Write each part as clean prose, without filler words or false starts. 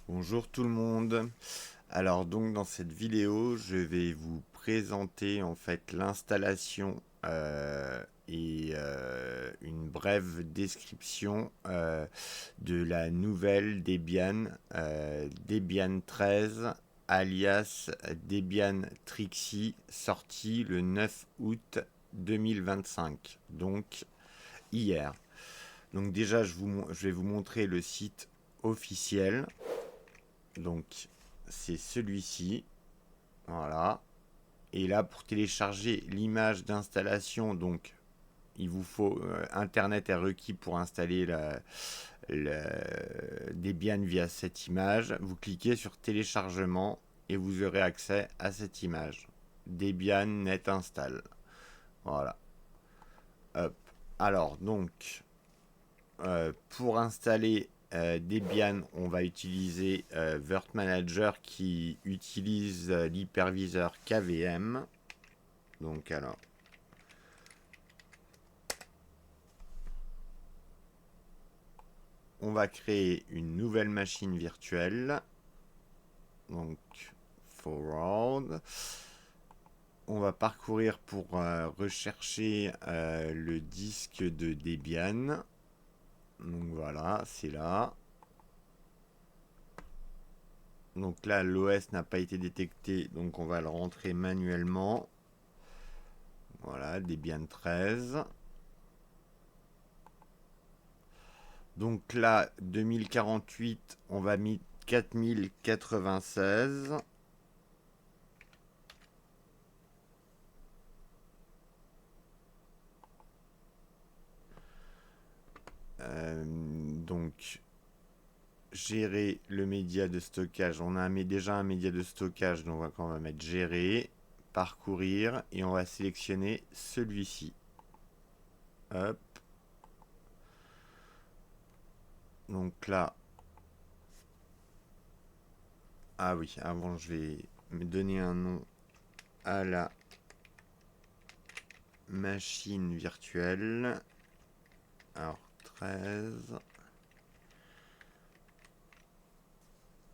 Bonjour tout le monde. Alors donc dans cette vidéo, je vais vous présenter en fait l'installation et une brève description de la nouvelle Debian, Debian 13 alias Debian Trixie, sortie le 9 août 2025, donc hier. Donc déjà je vais vous montrer le site officiel. Donc c'est celui-ci, voilà. Et là pour télécharger l'image d'installation, donc il vous faut Internet est requis pour installer Debian via cette image. Vous cliquez sur téléchargement et vous aurez accès à cette image. Debian Net Install. Voilà. Hop. Alors donc pour installer Debian, on va utiliser Virt Manager qui utilise l'hyperviseur KVM. Donc alors, on va créer une nouvelle machine virtuelle. Donc forward. On va parcourir pour rechercher le disque de Debian. Donc voilà, c'est là. Donc là, l'OS n'a pas été détecté, donc on va le rentrer manuellement. Voilà, Debian 13. Donc là, 2048, on va mettre 4096. Donc, gérer le média de stockage. On a déjà un média de stockage, donc on va mettre gérer, parcourir, et on va sélectionner celui-ci. Hop. Donc là, ah oui, avant je vais me donner un nom à la machine virtuelle. Alors 13.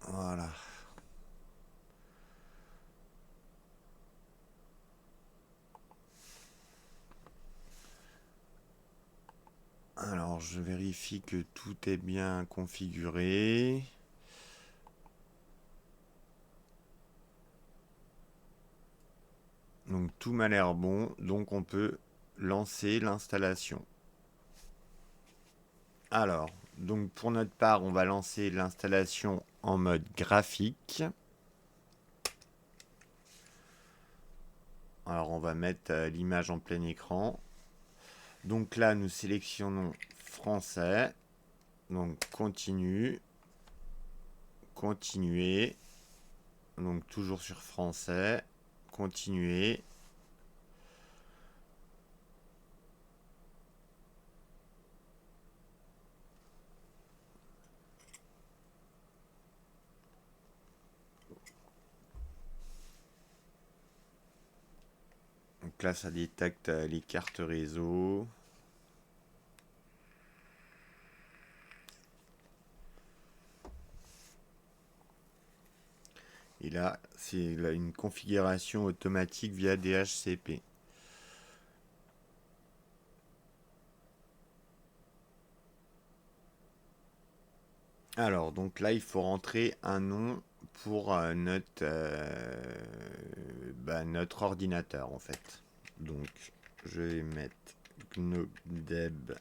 Voilà. Alors je vérifie que tout est bien configuré. Donc tout m'a l'air bon, donc on peut lancer l'installation. Alors, donc pour notre part, on va lancer l'installation en mode graphique. Alors on va mettre l'image en plein écran. Donc là, nous sélectionnons français. Donc continue. Continuer. Donc toujours sur français. Continuer. Donc là, ça détecte les cartes réseau. Et là, c'est une configuration automatique via DHCP. Alors, donc là, il faut rentrer un nom pour notre ordinateur, en fait. Donc, je vais mettre GNODEB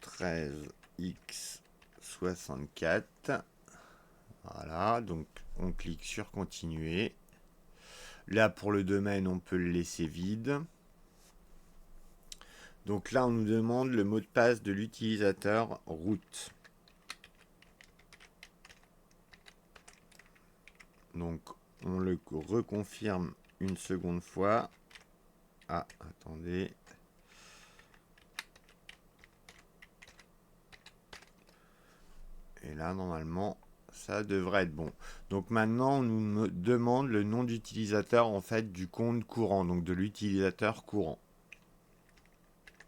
13x64. Voilà, donc on clique sur continuer. Là, pour le domaine, on peut le laisser vide. Donc là, on nous demande le mot de passe de l'utilisateur root. Donc, on le reconfirme une seconde fois. Ah, attendez. Et là, normalement, ça devrait être bon. Donc maintenant, on nous demande le nom d'utilisateur en fait du compte courant, donc de l'utilisateur courant.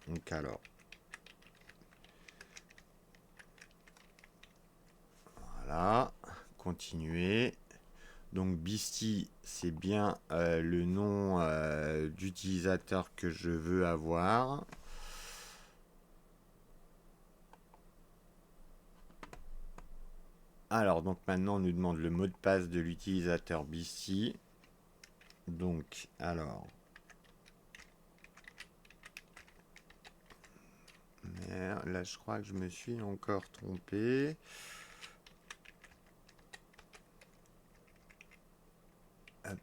Donc alors, voilà. continuer. Donc Beastie, c'est bien le nom d'utilisateur que je veux avoir. Alors, donc maintenant, on nous demande le mot de passe de l'utilisateur Beastie. Donc, alors... Merde, là, je crois que je me suis encore trompé. Hop.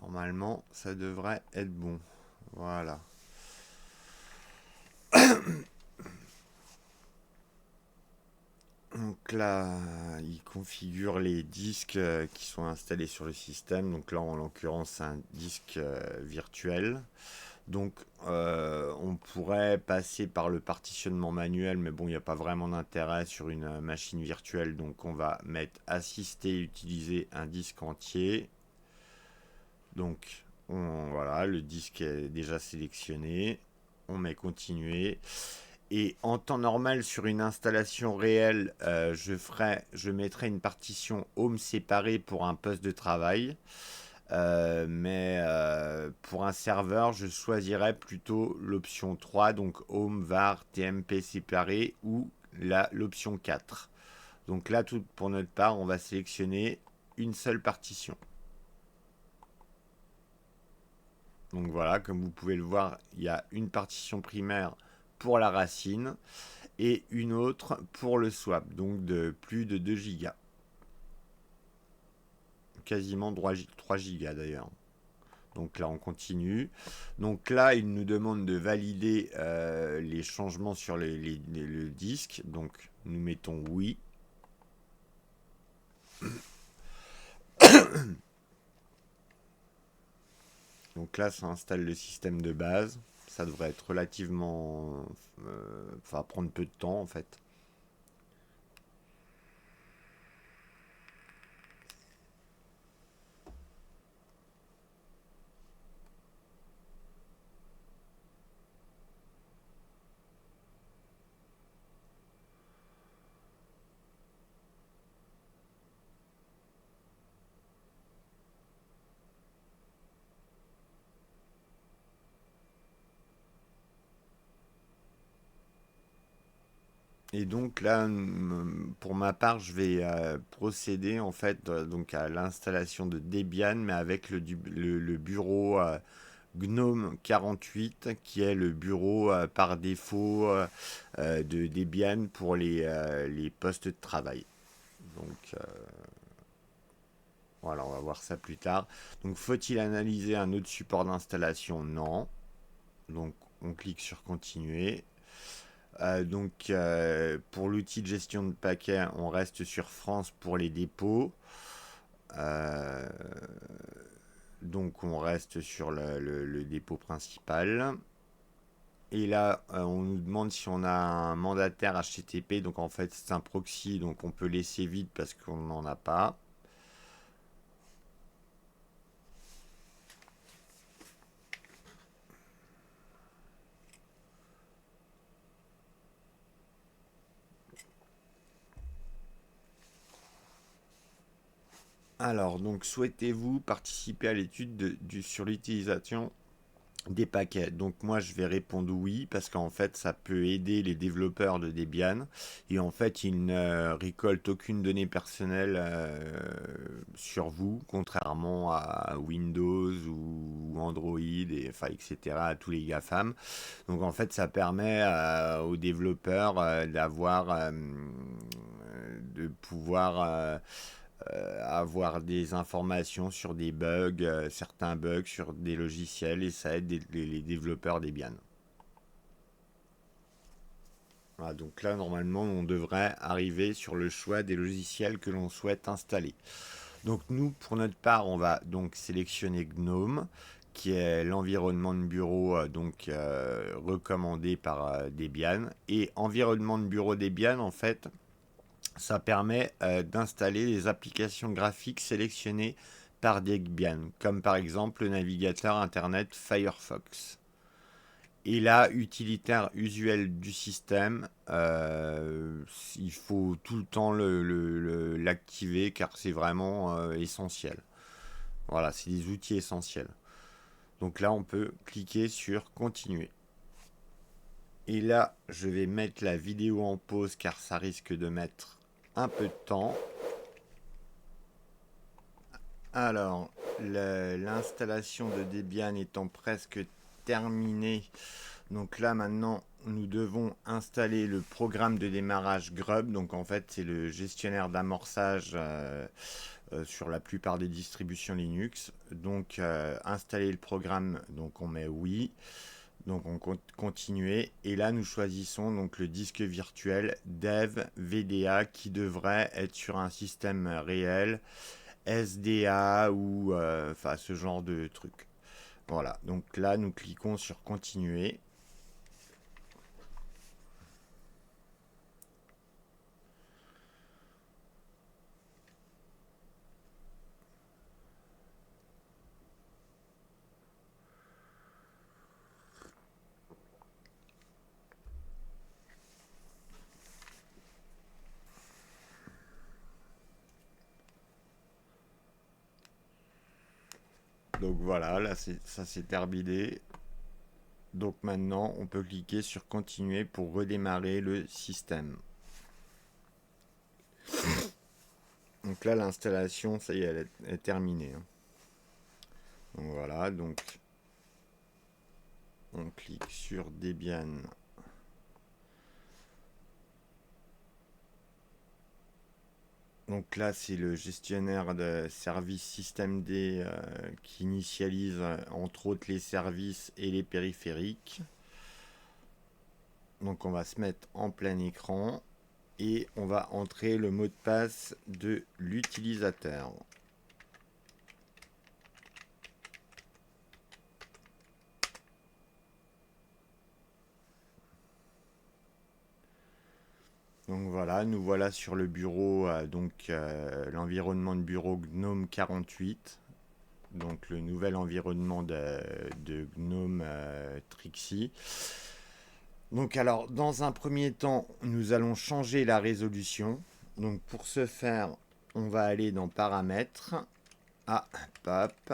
Normalement, ça devrait être bon. Voilà. Donc là, il configure les disques qui sont installés sur le système. Donc là, en l'occurrence, c'est un disque virtuel. Donc, on pourrait passer par le partitionnement manuel, mais bon, il n'y a pas vraiment d'intérêt sur une machine virtuelle. Donc, on va mettre assister, utiliser un disque entier. Donc, voilà, le disque est déjà sélectionné. On met continuer. Et en temps normal, sur une installation réelle, je mettrai une partition home séparée pour un poste de travail. Mais pour un serveur, je choisirais plutôt l'option 3, donc home, var, tmp séparé, ou l'option 4. Donc là, pour notre part, on va sélectionner une seule partition. Donc voilà, comme vous pouvez le voir, il y a une partition primaire pour la racine et une autre pour le swap, donc de plus de 2 Go. Quasiment 3 Go d'ailleurs. Donc là, on continue. Donc là, il nous demande de valider les changements sur le disque. Donc, nous mettons oui. Donc là, ça installe le système de base. Ça devrait être relativement... ça va prendre peu de temps, en fait. Et donc là, pour ma part, je vais procéder en fait donc à l'installation de Debian, mais avec le bureau GNOME 48, qui est le bureau par défaut de Debian pour les postes de travail. Donc voilà, on va voir ça plus tard. Donc faut-il analyser un autre support d'installation? Non. Donc on clique sur continuer. Pour l'outil de gestion de paquets, on reste sur France pour les dépôts. Donc on reste sur le dépôt principal. Et là, on nous demande si on a un mandataire HTTP. Donc en fait, c'est un proxy, donc on peut laisser vide parce qu'on n'en a pas. Alors, donc souhaitez-vous participer à l'étude sur l'utilisation des paquets? Donc moi je vais répondre oui parce qu'en fait ça peut aider les développeurs de Debian et en fait ils ne récoltent aucune donnée personnelle sur vous, contrairement à Windows ou Android et enfin etc, à tous les GAFAM. Donc en fait ça permet aux développeurs de pouvoir avoir des informations sur des bugs, certains bugs sur des logiciels, et ça aide les développeurs Debian. Voilà, donc là, normalement, on devrait arriver sur le choix des logiciels que l'on souhaite installer. Donc nous, pour notre part, on va donc sélectionner GNOME, qui est l'environnement de bureau recommandé par Debian. Et environnement de bureau Debian, en fait, ça permet d'installer les applications graphiques sélectionnées par Debian, comme par exemple le navigateur internet Firefox. Et là, utilitaire usuel du système, il faut tout le temps l'activer car c'est vraiment essentiel. Voilà, c'est des outils essentiels. Donc là, on peut cliquer sur continuer. Et là, je vais mettre la vidéo en pause car ça risque de mettre un peu de temps. Alors, l'installation de Debian étant presque terminée, donc là maintenant, nous devons installer le programme de démarrage Grub. Donc en fait, c'est le gestionnaire d'amorçage sur la plupart des distributions Linux. Donc installer le programme, donc on met oui. Donc on continuer et là nous choisissons donc le disque virtuel dev VDA qui devrait être sur un système réel SDA ou enfin ce genre de truc. Voilà, donc là nous cliquons sur continuer. Donc voilà, là ça s'est terminé. Donc maintenant on peut cliquer sur continuer pour redémarrer le système. Donc là l'installation, ça y est, elle est terminée. Donc voilà, donc on clique sur Debian. Donc là, c'est le gestionnaire de services système D qui initialise entre autres les services et les périphériques. Donc on va se mettre en plein écran et on va entrer le mot de passe de l'utilisateur. Donc voilà, nous voilà sur le bureau, l'environnement de bureau GNOME 48. Donc le nouvel environnement de GNOME Trixie. Donc alors, dans un premier temps, nous allons changer la résolution. Donc pour ce faire, on va aller dans Paramètres. Ah, pop.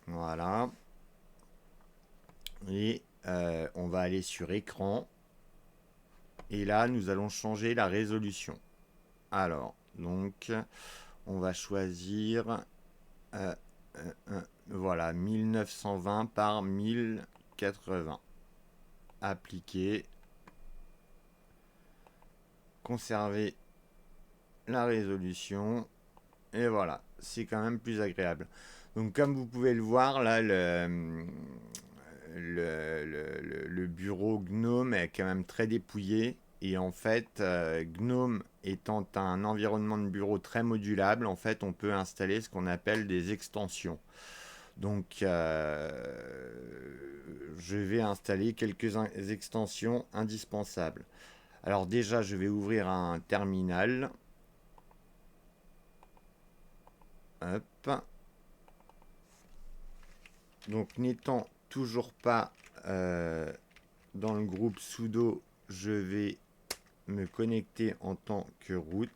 Voilà. Et on va aller sur Écran. Et là, nous allons changer la résolution. Alors, donc, on va choisir... voilà, 1920 par 1080. Appliquer. Conserver la résolution. Et voilà, c'est quand même plus agréable. Donc comme vous pouvez le voir, là, le bureau GNOME est quand même très dépouillé. Et en fait, GNOME étant un environnement de bureau très modulable, en fait, on peut installer ce qu'on appelle des extensions. Donc, je vais installer quelques extensions indispensables. Alors déjà, je vais ouvrir un terminal. Hop. Donc, n'étant toujours pas dans le groupe sudo, je vais me connecter en tant que root.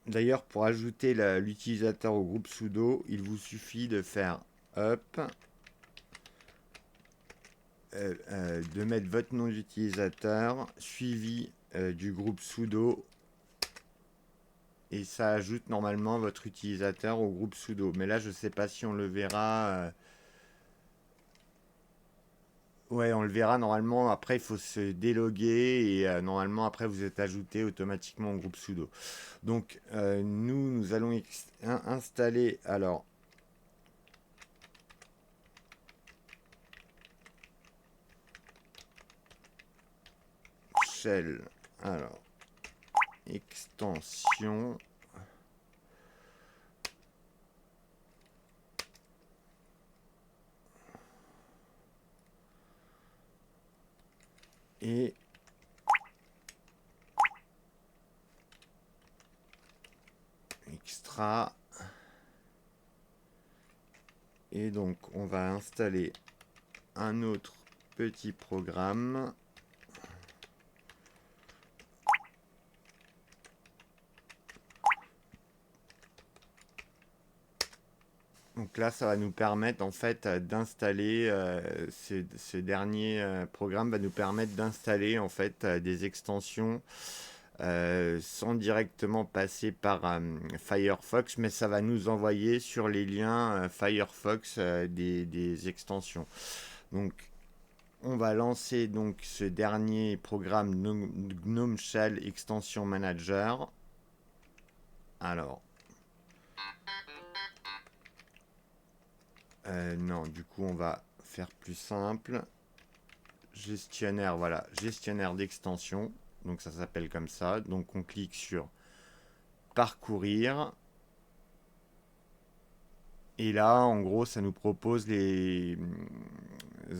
D'ailleurs, pour ajouter l'utilisateur au groupe sudo, il vous suffit de faire up, de mettre votre nom d'utilisateur suivi du groupe sudo et ça ajoute normalement votre utilisateur au groupe sudo. Mais là, je ne sais pas si on le verra. Ouais, on le verra normalement. Après, il faut se déloguer et normalement, après, vous êtes ajouté automatiquement au groupe sudo. Donc, nous allons installer. Alors, shell. Alors, extension. Et extra. Et donc, on va installer un autre petit programme. Donc là, ça va nous permettre en fait d'installer ce dernier programme va nous permettre d'installer en fait des extensions sans directement passer par Firefox, mais ça va nous envoyer sur les liens Firefox des extensions. Donc on va lancer donc ce dernier programme GNOME Shell Extension Manager. Alors, non, du coup, on va faire plus simple. Gestionnaire, voilà, gestionnaire d'extension. Donc ça s'appelle comme ça. Donc on clique sur parcourir. Et là, en gros, ça nous propose les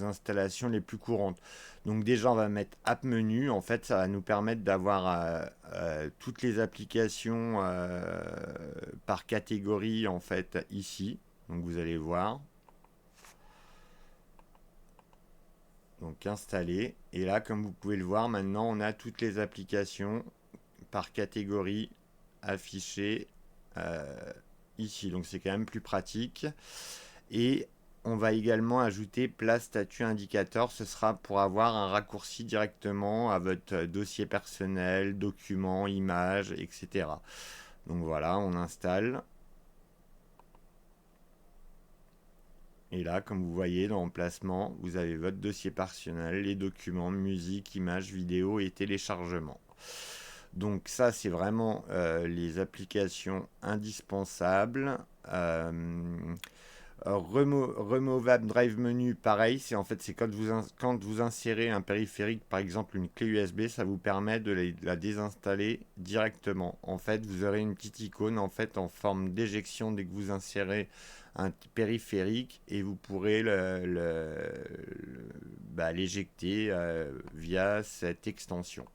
installations les plus courantes. Donc déjà, on va mettre App Menu. En fait, ça va nous permettre d'avoir toutes les applications par catégorie, en fait, ici. Donc vous allez voir. Donc installer. Et là, comme vous pouvez le voir, maintenant, on a toutes les applications par catégorie affichées ici. Donc c'est quand même plus pratique. Et on va également ajouter place statut indicateur. Ce sera pour avoir un raccourci directement à votre dossier personnel, documents, images, etc. Donc voilà, on installe. Et là, comme vous voyez dans Emplacement, vous avez votre dossier personnel, les documents, musique, images, vidéos et téléchargement. Donc ça, c'est vraiment les applications indispensables. Removable Drive Menu, pareil, c'est quand vous insérez un périphérique, par exemple une clé USB, ça vous permet de la désinstaller directement. En fait, vous aurez une petite icône en fait en forme d'éjection dès que vous insérez un périphérique et vous pourrez l'éjecter via cette extension.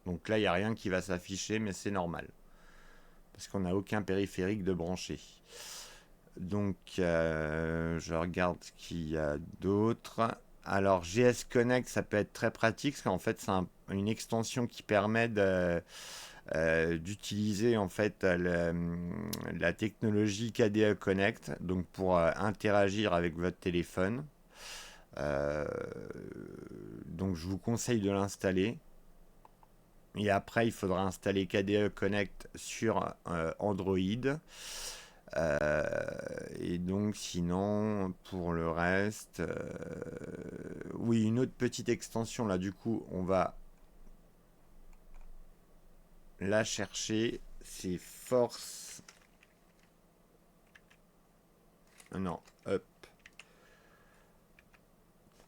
Donc là, il n'y a rien qui va s'afficher, mais c'est normal parce qu'on n'a aucun périphérique de branché. Donc, je regarde ce qu'il y a d'autre. Alors, GS Connect, ça peut être très pratique parce qu'en fait, c'est une extension qui permet d'utiliser en fait la technologie KDE Connect, donc pour interagir avec votre téléphone. Donc, je vous conseille de l'installer. Et après, il faudra installer KDE Connect sur Android. Et donc sinon pour le reste oui, une autre petite extension là, du coup on va la chercher, c'est Force, non, Up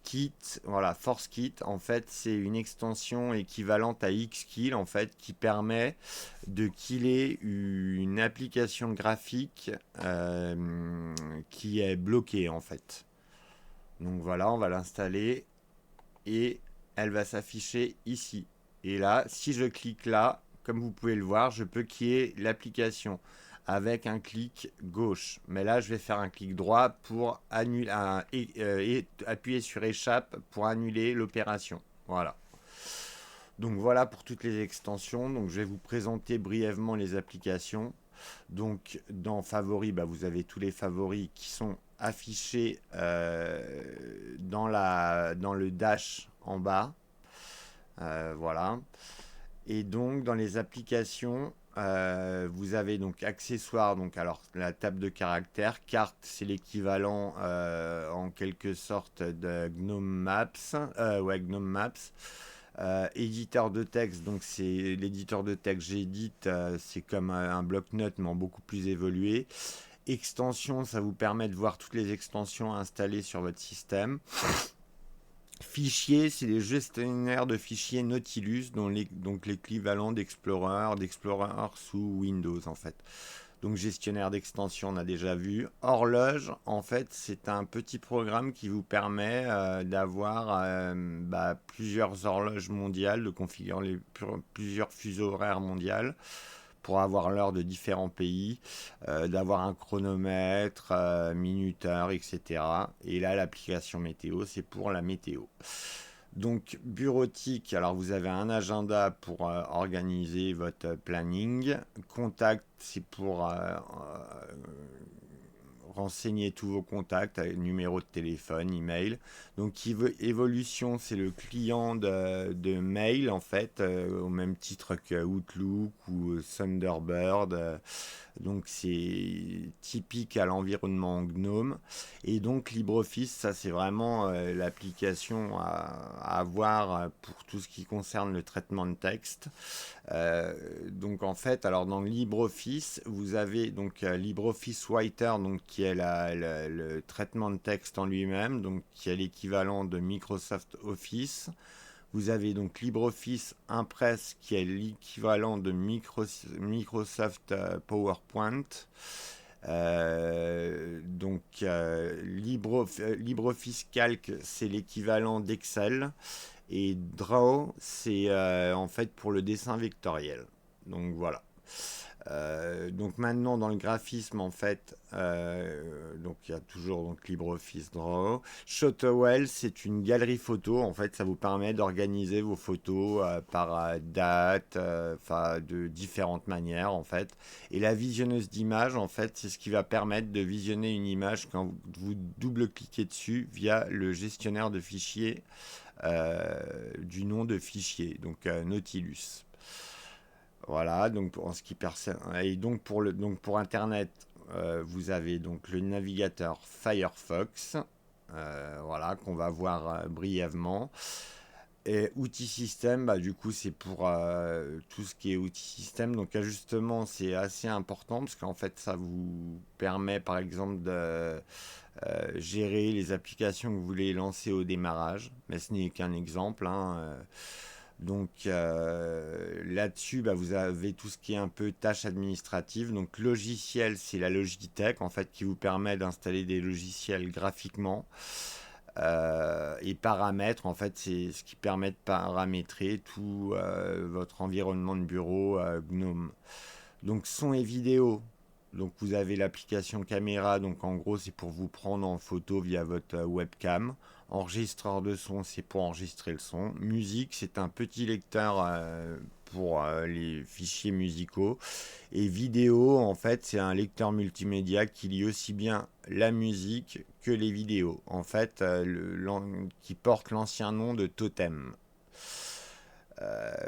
Kit, voilà, Force Kit. En fait, c'est une extension équivalente à Xkill en fait qui permet de killer une application graphique qui est bloquée en fait. Donc voilà, on va l'installer et elle va s'afficher ici. Et là, si je clique là, comme vous pouvez le voir, je peux killer l'application avec un clic gauche. Mais là, je vais faire un clic droit pour annuler, et appuyer sur échappe pour annuler l'opération. Voilà. Donc voilà pour toutes les extensions. Donc je vais vous présenter brièvement les applications. Donc dans favoris, vous avez tous les favoris qui sont affichés dans le dash en bas. Voilà. Et donc dans les applications, vous avez donc accessoires, donc alors la table de caractères, carte, c'est l'équivalent en quelque sorte de GNOME Maps, GNOME Maps. Éditeur de texte, donc c'est l'éditeur de texte j'édite, c'est comme un bloc-notes mais en beaucoup plus évolué. Extension, ça vous permet de voir toutes les extensions installées sur votre système. Fichiers, c'est les gestionnaires de fichiers Nautilus, donc l'équivalent d'Explorer sous Windows en fait. Donc gestionnaire d'extension, on a déjà vu. Horloge, en fait, c'est un petit programme qui vous permet d'avoir plusieurs horloges mondiales, de configurer plusieurs fuseaux horaires mondiales pour avoir l'heure de différents pays, d'avoir un chronomètre, minuteur, etc. Et là, l'application météo, c'est pour la météo. Donc, bureautique, alors vous avez un agenda pour organiser votre planning. Contact, c'est pour renseigner tous vos contacts, numéro de téléphone, email. Donc évolution, c'est le client de mail en fait, au même titre que Outlook ou Thunderbird. Donc c'est typique à l'environnement GNOME. Et donc LibreOffice, ça c'est vraiment l'application à avoir pour tout ce qui concerne le traitement de texte. Donc en fait, alors dans LibreOffice, vous avez donc LibreOffice Writer, donc qui est le traitement de texte en lui-même, donc qui est l'équivalent de Microsoft Office. Vous avez donc LibreOffice Impress qui est l'équivalent de Microsoft PowerPoint. LibreOffice Calc, c'est l'équivalent d'Excel. Et Draw, c'est en fait pour le dessin vectoriel. Donc voilà. Donc maintenant dans le graphisme en fait, donc il y a toujours donc LibreOffice Draw. Shotowell, c'est une galerie photo. En fait, ça vous permet d'organiser vos photos par date, enfin de différentes manières en fait. Et la visionneuse d'images, en fait, c'est ce qui va permettre de visionner une image quand vous double-cliquez dessus via le gestionnaire de fichiers du nom de fichier, donc Nautilus. Voilà, donc en ce qui et donc pour Internet, vous avez donc le navigateur Firefox, voilà qu'on va voir brièvement. Et outils système, bah, du coup c'est pour tout ce qui est outils système. Donc ajustement, c'est assez important parce qu'en fait ça vous permet par exemple de gérer les applications que vous voulez lancer au démarrage. Mais ce n'est qu'un exemple, hein. Donc là-dessus, bah, vous avez tout ce qui est un peu tâches administratives. Donc logiciel, c'est la Logitech en fait qui vous permet d'installer des logiciels graphiquement. Et paramètres, en fait, c'est ce qui permet de paramétrer tout votre environnement de bureau GNOME. Donc son et vidéo. Donc vous avez l'application caméra, donc en gros c'est pour vous prendre en photo via votre webcam. Enregistreur de son, c'est pour enregistrer le son. Musique, c'est un petit lecteur pour les fichiers musicaux. Et vidéo, en fait, c'est un lecteur multimédia qui lit aussi bien la musique que les vidéos. En fait, qui porte l'ancien nom de Totem.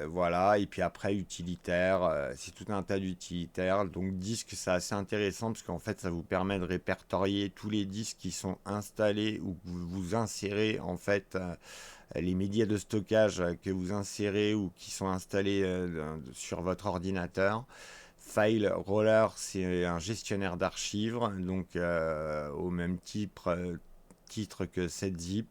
Voilà, et puis après utilitaire, c'est tout un tas d'utilitaires. Donc disque, c'est assez intéressant parce qu'en fait ça vous permet de répertorier tous les disques qui sont installés ou que vous insérez en fait les médias de stockage que vous insérez ou qui sont installés sur votre ordinateur. File Roller, c'est un gestionnaire d'archives, donc au même titre que 7zip.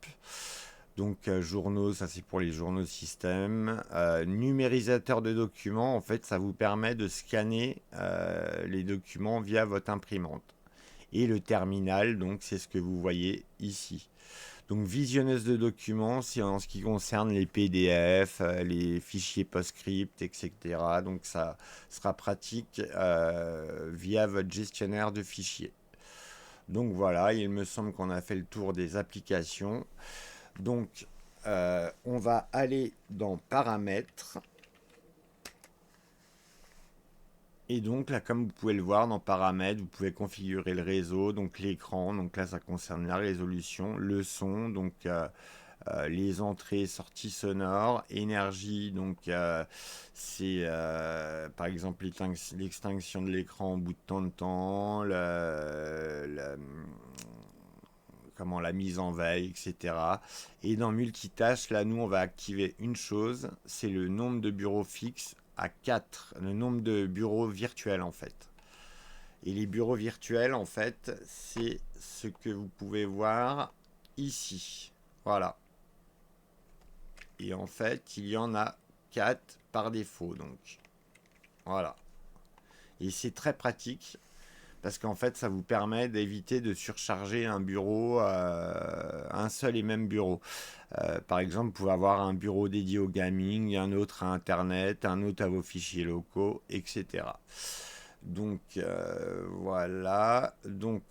Donc journaux, ça c'est pour les journaux système. Numérisateur de documents, en fait, ça vous permet de scanner les documents via votre imprimante. Et le terminal, donc c'est ce que vous voyez ici. Donc visionneuse de documents, c'est en ce qui concerne les PDF, les fichiers PostScript, etc. Donc ça sera pratique via votre gestionnaire de fichiers. Donc voilà, il me semble qu'on a fait le tour des applications. Donc, on va aller dans paramètres. Et donc là, comme vous pouvez le voir dans paramètres, vous pouvez configurer le réseau, donc l'écran. Donc là, ça concerne la résolution, le son, donc les entrées, sorties sonores, énergie. Donc c'est par exemple l'extinction de l'écran au bout de tant de temps, la mise en veille, etc. Et dans multitâche, là, nous, on va activer une chose, c'est le nombre de bureaux fixes à 4, le nombre de bureaux virtuels, en fait. Et les bureaux virtuels, en fait, c'est ce que vous pouvez voir ici. Voilà. Et en fait, il y en a 4 par défaut, donc. Voilà. Et c'est très pratique parce qu'en fait, ça vous permet d'éviter de surcharger un bureau, un seul et même bureau. Par exemple, vous pouvez avoir un bureau dédié au gaming, un autre à Internet, un autre à vos fichiers locaux, etc. Donc voilà. Donc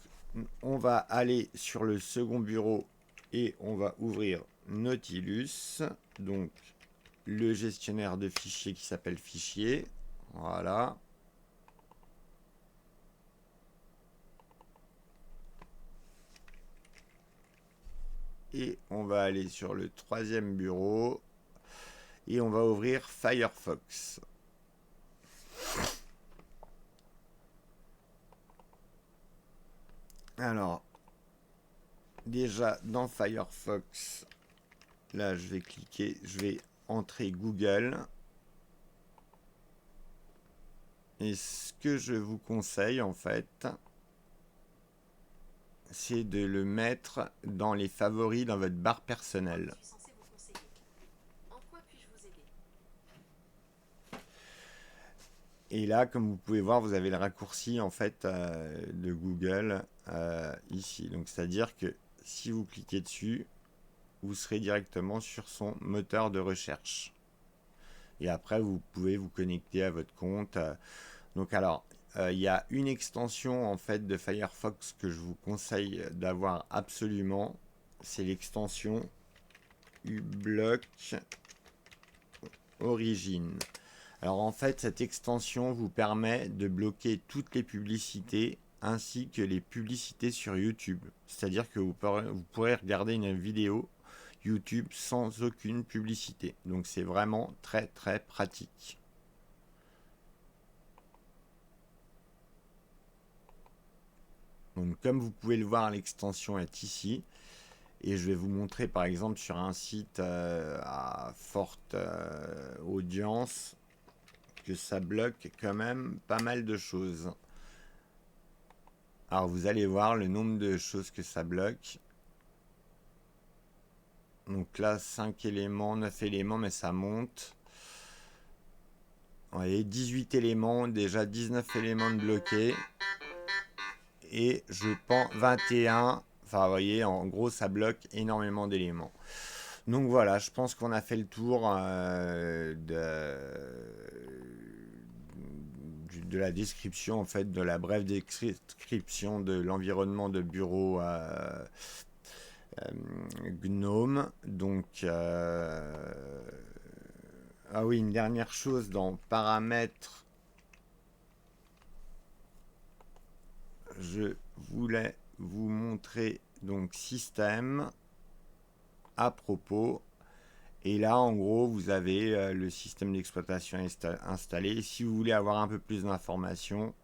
on va aller sur le second bureau et on va ouvrir Nautilus. Donc le gestionnaire de fichiers qui s'appelle Fichier. Voilà. Et on va aller sur le troisième bureau et on va ouvrir Firefox. Alors, déjà dans Firefox, là je vais cliquer, je vais entrer Google. Et ce que je vous conseille en fait, c'est de le mettre dans les favoris dans votre barre personnelle. Et là, comme vous pouvez voir, vous avez le raccourci en fait de Google ici. Donc c'est-à-dire que si vous cliquez dessus, vous serez directement sur son moteur de recherche. Et après, vous pouvez vous connecter à votre compte. Donc alors, il y a une extension en fait de Firefox que je vous conseille d'avoir absolument. C'est l'extension uBlock Origin. Alors en fait, cette extension vous permet de bloquer toutes les publicités ainsi que les publicités sur YouTube. C'est-à-dire que vous pourrez regarder une vidéo YouTube sans aucune publicité. Donc c'est vraiment très très pratique. Donc comme vous pouvez le voir, l'extension est ici. Et je vais vous montrer par exemple sur un site à forte audience que ça bloque quand même pas mal de choses. Alors vous allez voir le nombre de choses que ça bloque. Donc là 5 éléments, 9 éléments, mais ça monte. Vous voyez, 18 éléments, déjà 19 éléments de bloqués. Et je pense 21. Enfin, vous voyez, en gros, ça bloque énormément d'éléments. Donc voilà, je pense qu'on a fait le tour de la description, en fait, de la brève description de l'environnement de bureau GNOME. Donc, ah oui, une dernière chose dans paramètres. Je voulais vous montrer donc système à propos. Et là, en gros, vous avez le système d'exploitation installé. Si vous voulez avoir un peu plus d'informations,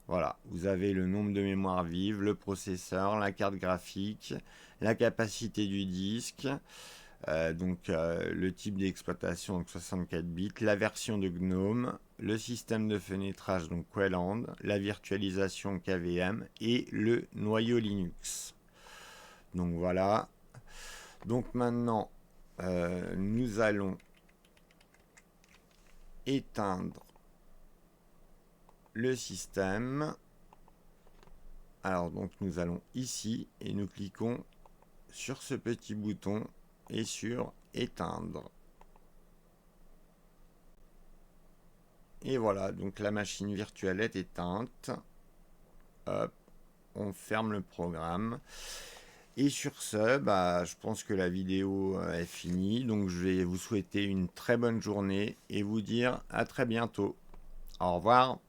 voilà, vous avez le nombre de mémoire vive, le processeur, la carte graphique, la capacité du disque, le type d'exploitation, donc 64 bits, la version de GNOME, le système de fenêtrage, donc Queland, la virtualisation KVM et le noyau Linux. Donc voilà. Donc maintenant, nous allons éteindre le système. Alors donc nous allons ici et nous cliquons sur ce petit bouton et sur éteindre. Et voilà, donc la machine virtuelle est éteinte. Hop, on ferme le programme. Et sur ce, je pense que la vidéo est finie. Donc je vais vous souhaiter une très bonne journée et vous dire à très bientôt. Au revoir.